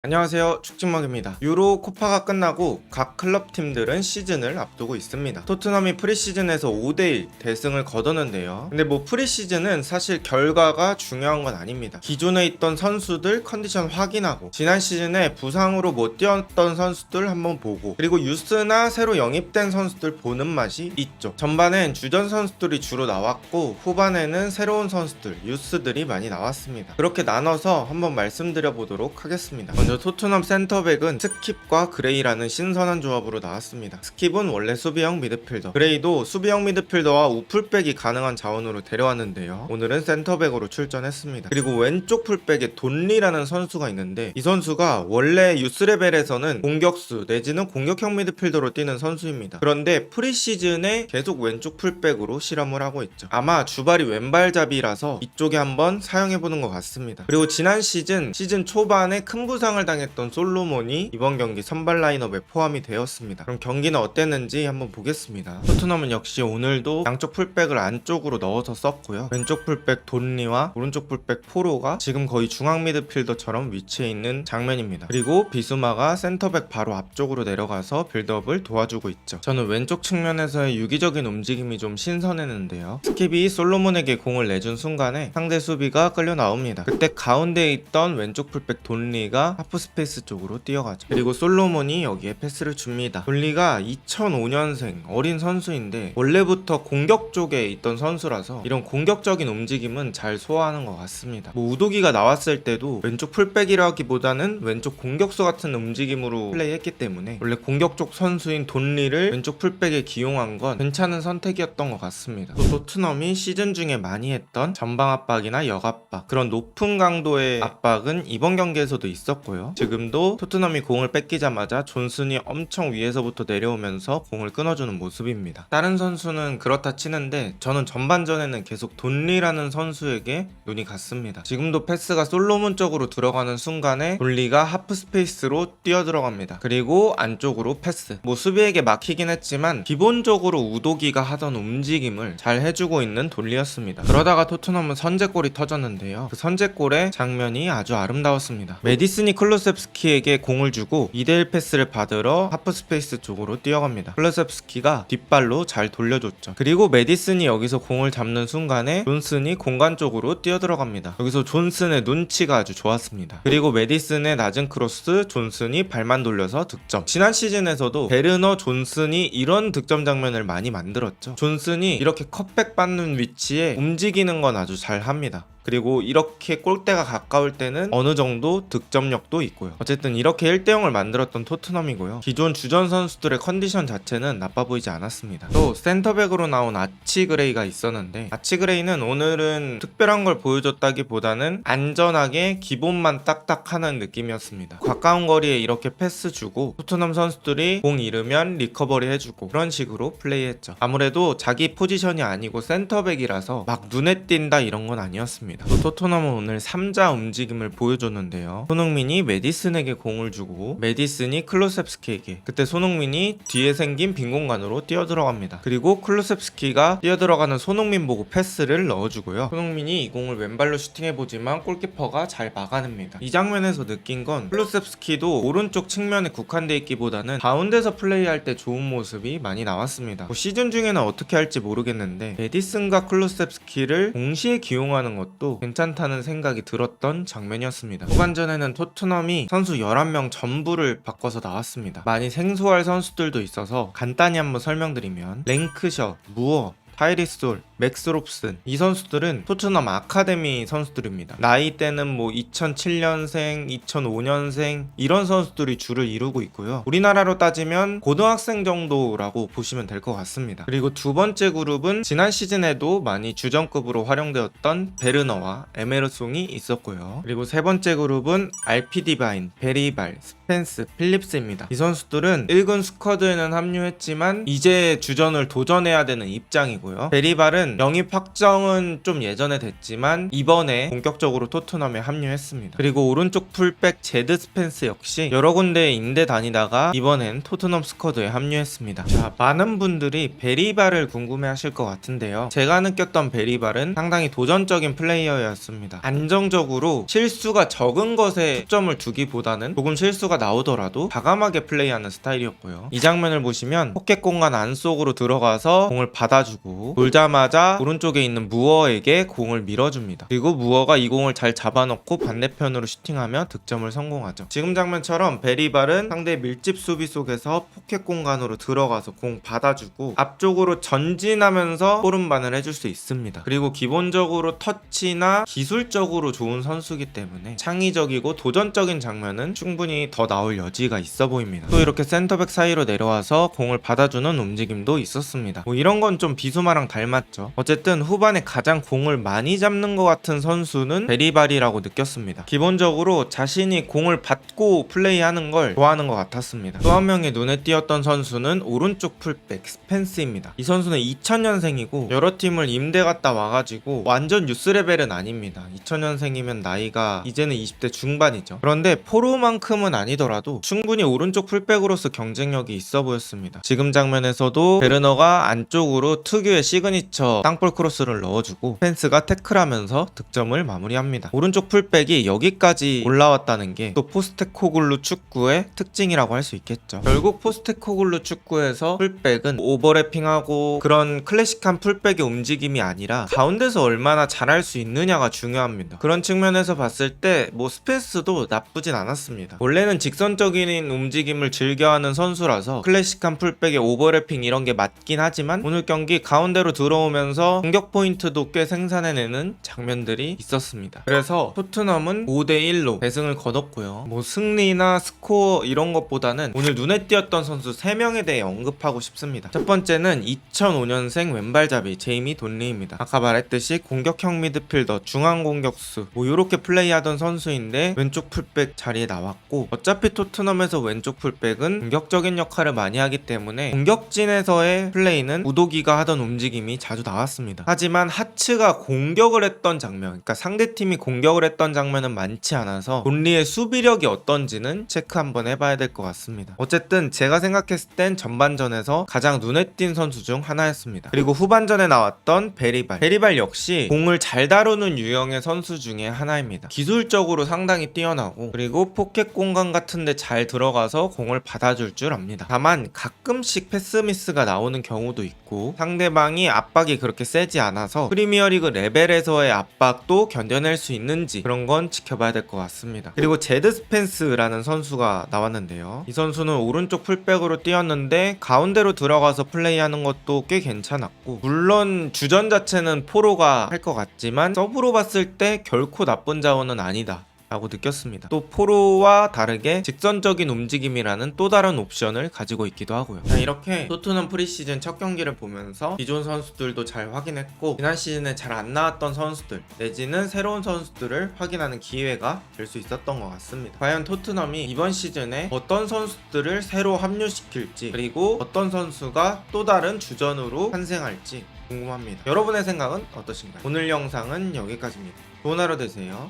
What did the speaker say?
안녕하세요, 축진먹입니다. 유로 코파가 끝나고 각 클럽 팀들은 시즌을 앞두고 있습니다. 토트넘이 프리시즌에서 5대1 대승을 거뒀는데요. 근데 뭐 프리시즌은 사실 결과가 중요한 건 아닙니다. 기존에 있던 선수들 컨디션 확인하고 지난 시즌에 부상으로 못 뛰었던 선수들 한번 보고 그리고 유스나 새로 영입된 선수들 보는 맛이 있죠. 전반엔 주전 선수들이 주로 나왔고 후반에는 새로운 선수들, 유스들이 많이 나왔습니다. 그렇게 나눠서 한번 말씀드려 보도록 하겠습니다. 먼저 토트넘 센터백은 스킵과 그레이라는 신선한 조합으로 나왔습니다. 스킵은 원래 수비형 미드필더, 그레이도 수비형 미드필더와 우풀백이 가능한 자원으로 데려왔는데요. 오늘은 센터백으로 출전했습니다. 그리고 왼쪽 풀백에 돈리라는 선수가 있는데 이 선수가 원래 유스레벨에서는 공격수 내지는 공격형 미드필더로 뛰는 선수입니다. 그런데 프리시즌에 계속 왼쪽 풀백으로 실험을 하고 있죠. 아마 주발이 왼발잡이라서 이쪽에 한번 사용해보는 것 같습니다. 그리고 지난 시즌 초반에 큰 부상을 당했던 솔로몬이 이번 경기 선발 라인업에 포함이 되었습니다. 그럼 경기는 어땠는지 한번 보겠습니다. 토트넘은 역시 오늘도 양쪽 풀백을 안쪽으로 넣어서 썼고요. 왼쪽 풀백 돈리와 오른쪽 풀백 포로가 지금 거의 중앙 미드필더처럼 위치해 있는 장면입니다. 그리고 비수마가 센터백 바로 앞쪽으로 내려가서 빌드업을 도와주고 있죠. 저는 왼쪽 측면에서의 유기적인 움직임이 좀 신선했는데요. 스킵이 솔로몬에게 공을 내준 순간에 상대 수비가 끌려 나옵니다. 그때 가운데에 있던 왼쪽 풀백 돈리가 하프 스페이스 쪽으로 뛰어가죠. 그리고 솔로몬이 여기에 패스를 줍니다. 돈리가 2005년생 어린 선수인데 원래부터 공격 쪽에 있던 선수라서 이런 공격적인 움직임은 잘 소화하는 것 같습니다. 뭐 우도기가 나왔을 때도 왼쪽 풀백이라기보다는 왼쪽 공격수 같은 움직임으로 플레이했기 때문에 원래 공격 쪽 선수인 돈리를 왼쪽 풀백에 기용한 건 괜찮은 선택이었던 것 같습니다. 또 토트넘이 시즌 중에 많이 했던 전방 압박이나 역압박, 그런 높은 강도의 압박은 이번 경기에서도 있었고요. 지금도 토트넘이 공을 뺏기자마자 존슨이 엄청 위에서부터 내려오면서 공을 끊어주는 모습입니다. 다른 선수는 그렇다 치는데 저는 전반전에는 계속 돈리라는 선수에게 눈이 갔습니다. 지금도 패스가 솔로몬 쪽으로 들어가는 순간에 돈리가 하프 스페이스로 뛰어들어갑니다. 그리고 안쪽으로 패스. 뭐 수비에게 막히긴 했지만 기본적으로 우도기가 하던 움직임을 잘 해주고 있는 돈리였습니다. 그러다가 토트넘은 선제골이 터졌는데요. 그 선제골의 장면이 아주 아름다웠습니다. 메디슨이 클루셉스키에게 공을 주고 2대1 패스를 받으러 하프 스페이스 쪽으로 뛰어갑니다. 클루셉스키가 뒷발로 잘 돌려줬죠. 그리고 메디슨이 여기서 공을 잡는 순간에 존슨이 공간 쪽으로 뛰어들어갑니다. 여기서 존슨의 눈치가 아주 좋았습니다. 그리고 메디슨의 낮은 크로스, 존슨이 발만 돌려서 득점. 지난 시즌에서도 베르너, 존슨이 이런 득점 장면을 많이 만들었죠. 존슨이 이렇게 컷백 받는 위치에 움직이는 건 아주 잘 합니다. 그리고 이렇게 골대가 가까울 때는 어느 정도 득점력도 있고요. 어쨌든 이렇게 1대0을 만들었던 토트넘이고요. 기존 주전 선수들의 컨디션 자체는 나빠 보이지 않았습니다. 또 센터백으로 나온 아치그레이가 있었는데 아치그레이는 오늘은 특별한 걸 보여줬다기보다는 안전하게 기본만 딱딱 하는 느낌이었습니다. 가까운 거리에 이렇게 패스 주고 토트넘 선수들이 공 잃으면 리커버리 해주고 그런 식으로 플레이했죠. 아무래도 자기 포지션이 아니고 센터백이라서 막 눈에 띈다 이런 건 아니었습니다. 또 토트넘은 오늘 3자 움직임을 보여줬는데요. 손흥민이 메디슨에게 공을 주고 메디슨이 클루셉스키에게, 그때 손흥민이 뒤에 생긴 빈 공간으로 뛰어들어갑니다. 그리고 클루셉스키가 뛰어들어가는 손흥민 보고 패스를 넣어주고요. 손흥민이 이 공을 왼발로 슈팅해보지만 골키퍼가 잘 막아냅니다. 이 장면에서 느낀 건 클루셉스키도 오른쪽 측면에 국한돼 있기보다는 가운데서 플레이할 때 좋은 모습이 많이 나왔습니다. 시즌 중에는 어떻게 할지 모르겠는데 메디슨과 클루셉스키를 동시에 기용하는 것도 괜찮다는 생각이 들었던 장면이었습니다. 후반전에는 토트넘이 선수 11명 전부를 바꿔서 나왔습니다. 많이 생소할 선수들도 있어서 간단히 한번 설명드리면 랭크셔, 무어, 타이리솔, 맥스롭슨, 이 선수들은 토트넘 아카데미 선수들입니다. 나이대는 뭐 2007년생, 2005년생 이런 선수들이 주를 이루고 있고요. 우리나라로 따지면 고등학생 정도라고 보시면 될 것 같습니다. 그리고 두 번째 그룹은 지난 시즌에도 많이 주전급으로 활용되었던 베르너와 에메르송이 있었고요. 그리고 세 번째 그룹은 알피디바인, 베리발, 스펜스, 필립스입니다. 이 선수들은 1군 스쿼드에는 합류했지만 이제 주전을 도전해야 되는 입장이고 선수이고요. 베리발은 영입 확정은 좀 예전에 됐지만 이번에 본격적으로 토트넘에 합류했습니다. 그리고 오른쪽 풀백 제드 스펜스 역시 여러 군데에 임대 다니다가 이번엔 토트넘 스쿼드에 합류했습니다. 자, 많은 분들이 베리발을 궁금해하실 것 같은데요. 제가 느꼈던 베리발은 상당히 도전적인 플레이어였습니다. 안정적으로 실수가 적은 것에 초점을 두기보다는 조금 실수가 나오더라도 과감하게 플레이하는 스타일이었고요. 이 장면을 보시면 포켓 공간 안쪽으로 들어가서 공을 받아주고 돌자마자 오른쪽에 있는 무어에게 공을 밀어줍니다. 그리고 무어가 이 공을 잘 잡아놓고 반대편으로 슈팅하며 득점을 성공하죠. 지금 장면처럼 베리발은 상대의 밀집 수비 속에서 포켓 공간으로 들어가서 공 받아주고 앞쪽으로 전진하면서 오른반을 해줄 수 있습니다. 그리고 기본적으로 터치나 기술적으로 좋은 선수이기 때문에 창의적이고 도전적인 장면은 충분히 더 나올 여지가 있어 보입니다. 또 이렇게 센터백 사이로 내려와서 공을 받아주는 움직임도 있었습니다. 뭐 이런 건 좀 비수마랑 닮았죠. 어쨌든 후반에 가장 공을 많이 잡는 것 같은 선수는 베리발이라고 느꼈습니다. 기본적으로 자신이 공을 받고 플레이하는 걸 좋아하는 것 같았습니다. 또 한 명의 눈에 띄었던 선수는 오른쪽 풀백 스펜스입니다. 이 선수는 2000년생이고 여러 팀을 임대 갔다 와가지고 완전 유스 레벨은 아닙니다. 2000년생이면 나이가 이제는 20대 중반이죠. 그런데 포로만큼은 아니더라도 충분히 오른쪽 풀백으로서 경쟁력이 있어 보였습니다. 지금 장면에서도 베르너가 안쪽으로 특유의 시그니처 땅볼 크로스를 넣어주고 스펜스가 태클하면서 득점을 마무리합니다. 오른쪽 풀백이 여기까지 올라왔다는 게 또 포스테코글루 축구의 특징이라고 할 수 있겠죠. 결국 포스테코글루 축구에서 풀백은 오버래핑하고 그런 클래식한 풀백의 움직임이 아니라 가운데서 얼마나 잘할 수 있느냐가 중요합니다. 그런 측면에서 봤을 때 뭐 스펜스도 나쁘진 않았습니다. 원래는 직선적인 움직임을 즐겨하는 선수라서 클래식한 풀백의 오버래핑 이런 게 맞긴 하지만 오늘 경기 가운데로 들어오면서 공격 포인트도 꽤 생산해내는 장면들이 있었습니다. 그래서 토트넘은 5대1로 대승을 거뒀고요. 뭐 승리나 스코어 이런 것보다는 오늘 눈에 띄었던 선수 3명에 대해 언급하고 싶습니다. 첫 번째는 2005년생 왼발잡이 제이미 돈리입니다. 아까 말했듯이 공격형 미드필더, 중앙 공격수 뭐 이렇게 플레이하던 선수인데 왼쪽 풀백 자리에 나왔고 어차피 토트넘에서 왼쪽 풀백은 공격적인 역할을 많이 하기 때문에 공격진에서의 플레이는 우도기가 하던 움직임이 자주 나왔습니다. 하지만 하츠가 공격을 했던 장면, 그러니까 상대팀이 공격을 했던 장면은 많지 않아서 돈리의 수비력이 어떤지는 체크 한번 해봐야 될 것 같습니다. 어쨌든 제가 생각했을 땐 전반전에서 가장 눈에 띈 선수 중 하나였습니다. 그리고 후반전에 나왔던 베리발 역시 공을 잘 다루는 유형의 선수 중에 하나입니다. 기술적으로 상당히 뛰어나고 그리고 포켓 공간 같은데 잘 들어가서 공을 받아줄 줄 압니다. 다만 가끔씩 패스 미스가 나오는 경우도 있고 상대방이 압박이 그렇게 세지 않아서 프리미어리그 레벨에서의 압박도 견뎌낼 수 있는지 그런 건 지켜봐야 될 것 같습니다. 그리고 제드 스펜스라는 선수가 나왔는데요. 이 선수는 오른쪽 풀백으로 뛰었는데 가운데로 들어가서 플레이하는 것도 꽤 괜찮았고 물론 주전 자체는 포로가 할 것 같지만 서브로 봤을 때 결코 나쁜 자원은 아니다 라고 느꼈습니다. 또 포로와 다르게 직선적인 움직임이라는 또 다른 옵션을 가지고 있기도 하고요. 자, 이렇게 토트넘 프리시즌 첫 경기를 보면서 기존 선수들도 잘 확인했고 지난 시즌에 잘 안 나왔던 선수들 내지는 새로운 선수들을 확인하는 기회가 될 수 있었던 것 같습니다. 과연 토트넘이 이번 시즌에 어떤 선수들을 새로 합류시킬지 그리고 어떤 선수가 또 다른 주전으로 탄생할지 궁금합니다. 여러분의 생각은 어떠신가요? 오늘 영상은 여기까지입니다. 좋은 하루 되세요.